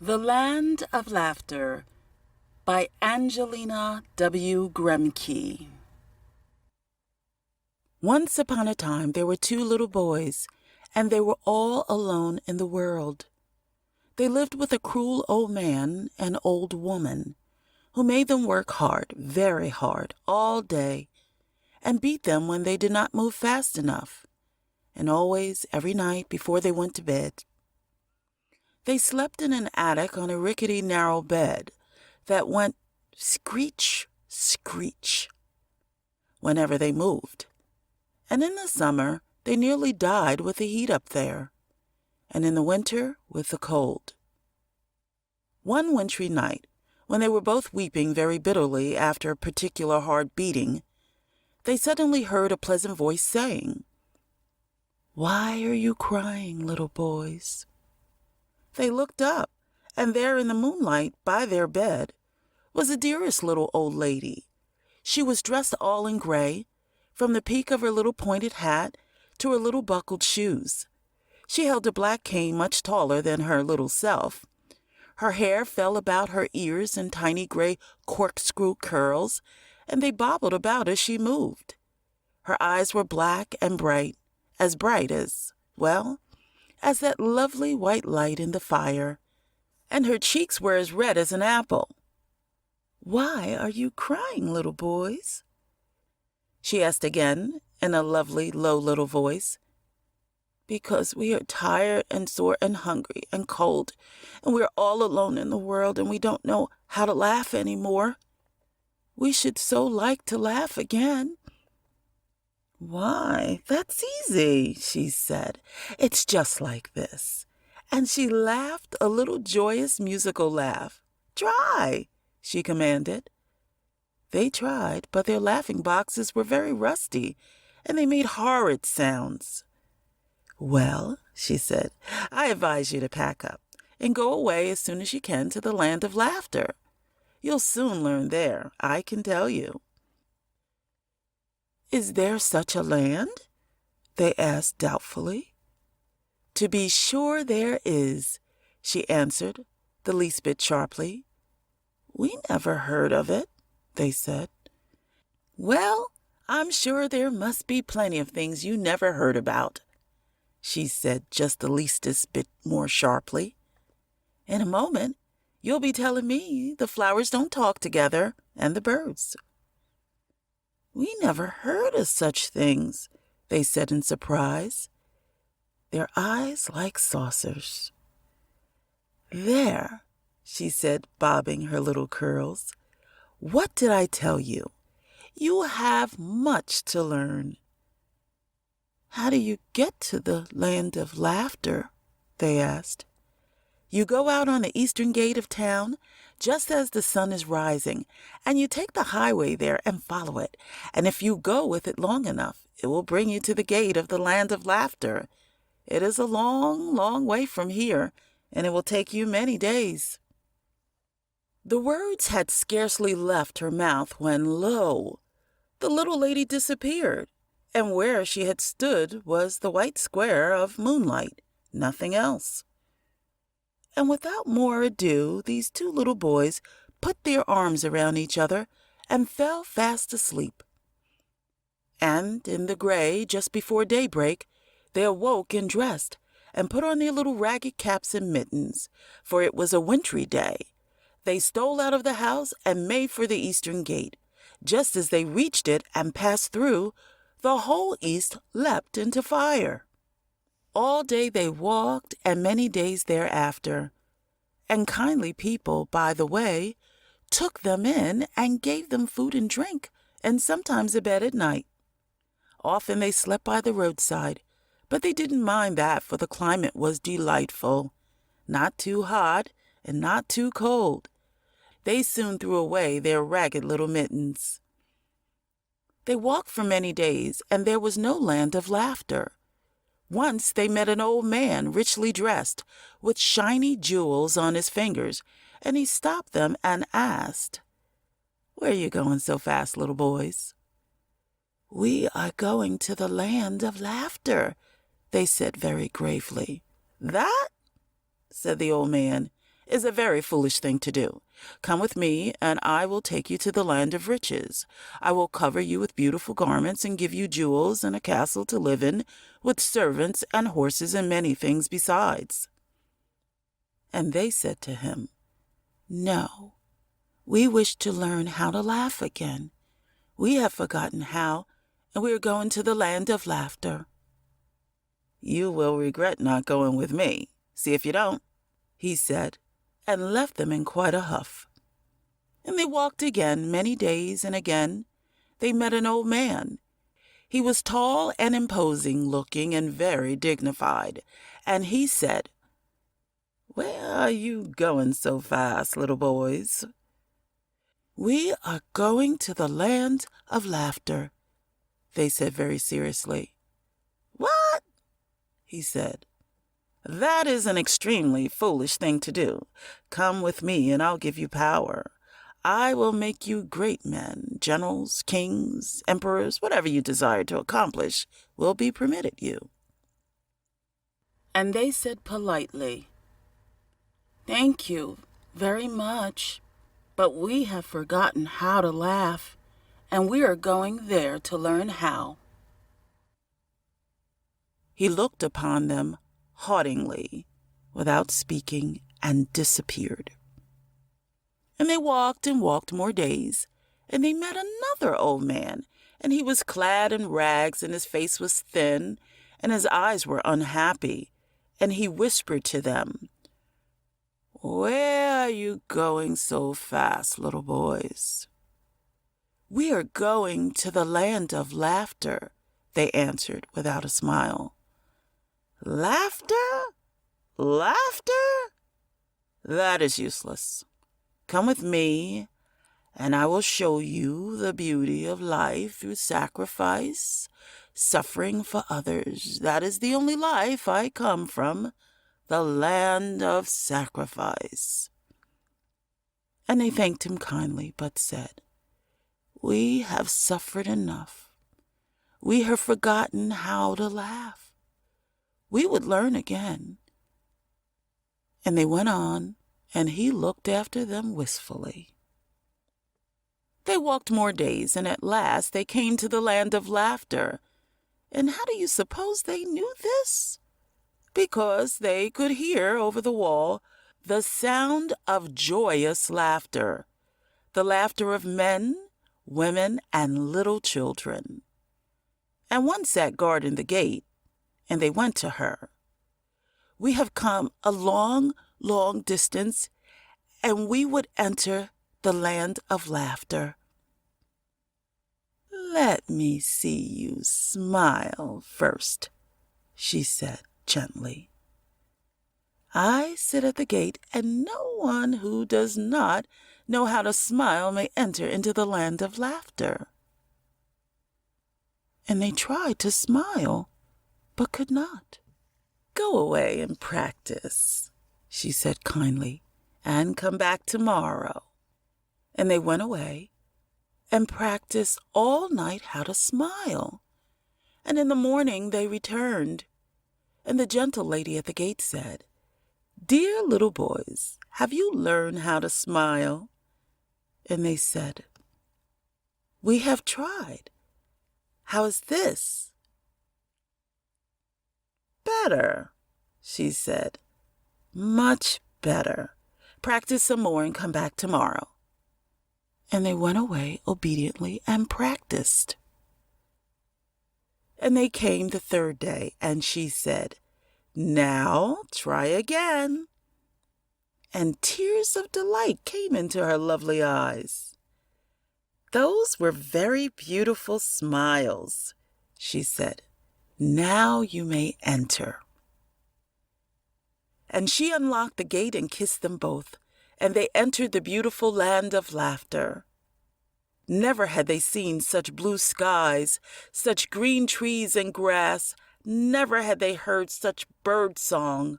The Land of Laughter by Angelina W. Grimke. Once upon a time there were two little boys, and they were all alone in the world. They lived with a cruel old man and old woman, who made them work hard, very hard, all day, and beat them when they did not move fast enough, and always, every night before they went to bed. They slept in an attic on a rickety, narrow bed that went screech, screech whenever they moved. And in the summer, they nearly died with the heat up there, and in the winter with the cold. One wintry night, when they were both weeping very bitterly after a particular hard beating, they suddenly heard a pleasant voice saying, "Why are you crying, little boys?" They looked up, and there in the moonlight, by their bed, was the dearest little old lady. She was dressed all in gray, from the peak of her little pointed hat to her little buckled shoes. She held a black cane much taller than her little self. Her hair fell about her ears in tiny gray corkscrew curls, and they bobbled about as she moved. Her eyes were black and bright as, well, as that lovely white light in the fire, and her cheeks were as red as an apple. "Why are you crying, little boys?" she asked again in a lovely, low little voice. "Because we are tired and sore and hungry and cold, and we are all alone in the world, and we don't know how to laugh any more. We should so like to laugh again." "Why, that's easy," she said. "It's just like this." And she laughed a little joyous musical laugh. "Try," she commanded. They tried, but their laughing boxes were very rusty, and they made horrid sounds. "Well," she said, "I advise you to pack up and go away as soon as you can to the Land of Laughter. You'll soon learn there, I can tell you." "Is there such a land?" they asked doubtfully. "To be sure there is," she answered, the least bit sharply. "We never heard of it," they said. "Well, I'm sure there must be plenty of things you never heard about," she said just the leastest bit more sharply. "In a moment, you'll be telling me the flowers don't talk together, and the birds." "We never heard of such things," they said in surprise, their eyes like saucers. "There," she said, bobbing her little curls. "What did I tell you? You have much to learn." "How do you get to the Land of Laughter?" they asked. "You go out on the eastern gate of town just as the sun is rising, and you take the highway there and follow it, and if you go with it long enough, it will bring you to the gate of the Land of Laughter. It is a long, long way from here, and it will take you many days." The words had scarcely left her mouth when, lo, the little lady disappeared, and where she had stood was the white square of moonlight, nothing else. And without more ado, these two little boys put their arms around each other and fell fast asleep. And in the gray, just before daybreak, they awoke and dressed, and put on their little ragged caps and mittens, for it was a wintry day. They stole out of the house and made for the eastern gate. Just as they reached it and passed through, the whole east leapt into fire. All day they walked, and many days thereafter, and kindly people, by the way, took them in and gave them food and drink, and sometimes a bed at night. Often they slept by the roadside, but they didn't mind that, for the climate was delightful, not too hot and not too cold. They soon threw away their ragged little mittens. They walked for many days, and there was no Land of Laughter. Once they met an old man, richly dressed, with shiny jewels on his fingers, and he stopped them and asked, "Where are you going so fast, little boys?" "We are going to the Land of Laughter," they said very gravely. "That?" said the old man, is a very foolish thing to do. Come with me, and I will take you to the land of riches. I will cover you with beautiful garments and give you jewels and a castle to live in, with servants and horses and many things besides." And they said to him, "No, we wish to learn how to laugh again. We have forgotten how, and we are going to the land of laughter." "You will regret not going with me. See if you don't," he said, and left them in quite a huff. And they walked again many days, and again they met an old man. He was tall and imposing looking and very dignified, and he said, "Where are you going so fast, little boys?" "We are going to the land of laughter," they said very seriously. "What?" he said. "That is an extremely foolish thing to do. Come with me, and I'll give you power. I will make you great men, generals, kings, emperors, whatever you desire to accomplish will be permitted you." And they said politely, "Thank you very much, but we have forgotten how to laugh, and we are going there to learn how." He looked upon them haughtily, without speaking, and disappeared. And they walked and walked more days, and they met another old man, and he was clad in rags, and his face was thin, and his eyes were unhappy, and he whispered to them, "Where are you going so fast, little boys?" "We are going to the land of laughter," they answered without a smile. "Laughter? Laughter? That is useless. Come with me, and I will show you the beauty of life through sacrifice, suffering for others. That is the only life I come from, the land of sacrifice." And they thanked him kindly, but said, "We have suffered enough. We have forgotten how to laugh. We would learn again." And they went on, and he looked after them wistfully. They walked more days, and at last they came to the land of laughter. And how do you suppose they knew this? Because they could hear over the wall the sound of joyous laughter, the laughter of men, women, and little children. And one sat guarding the gate, and they went to her. "We have come a long, long distance, and we would enter the land of laughter." "Let me see you smile first," she said gently. "I sit at the gate, and no one who does not know how to smile may enter into the land of laughter." And they tried to smile, but could not. "Go away and practice," she said kindly, "and come back tomorrow." And they went away and practiced all night how to smile. And in the morning they returned, and the gentle lady at the gate said, "Dear little boys, have you learned how to smile?" And they said, "We have tried. How is this?" "Better," she said. "Much better. Practice some more and come back tomorrow." And they went away obediently and practiced. And they came the third day, and she said, "Now try again." And tears of delight came into her lovely eyes. "Those were very beautiful smiles," she said. "Now you may enter." And she unlocked the gate and kissed them both, and they entered the beautiful land of laughter. Never had they seen such blue skies, such green trees and grass. Never had they heard such bird song.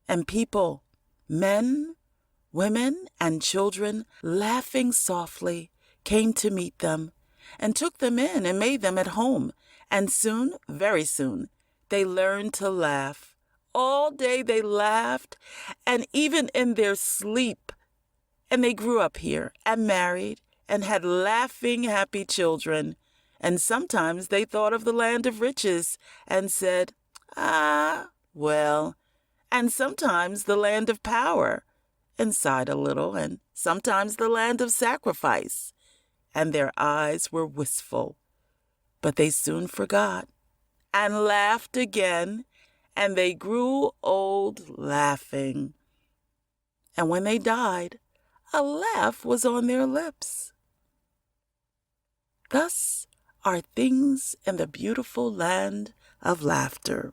And people, men, women, and children, laughing softly, came to meet them, and took them in and made them at home. And soon, very soon, they learned to laugh, all day they laughed, and even in their sleep. And they grew up here and married and had laughing, happy children. And sometimes they thought of the land of riches and said, well. And sometimes the land of power, and sighed a little, and sometimes the land of sacrifice. And their eyes were wistful. But they soon forgot and laughed again, and they grew old laughing. And when they died, a laugh was on their lips. Thus are things in the beautiful land of laughter.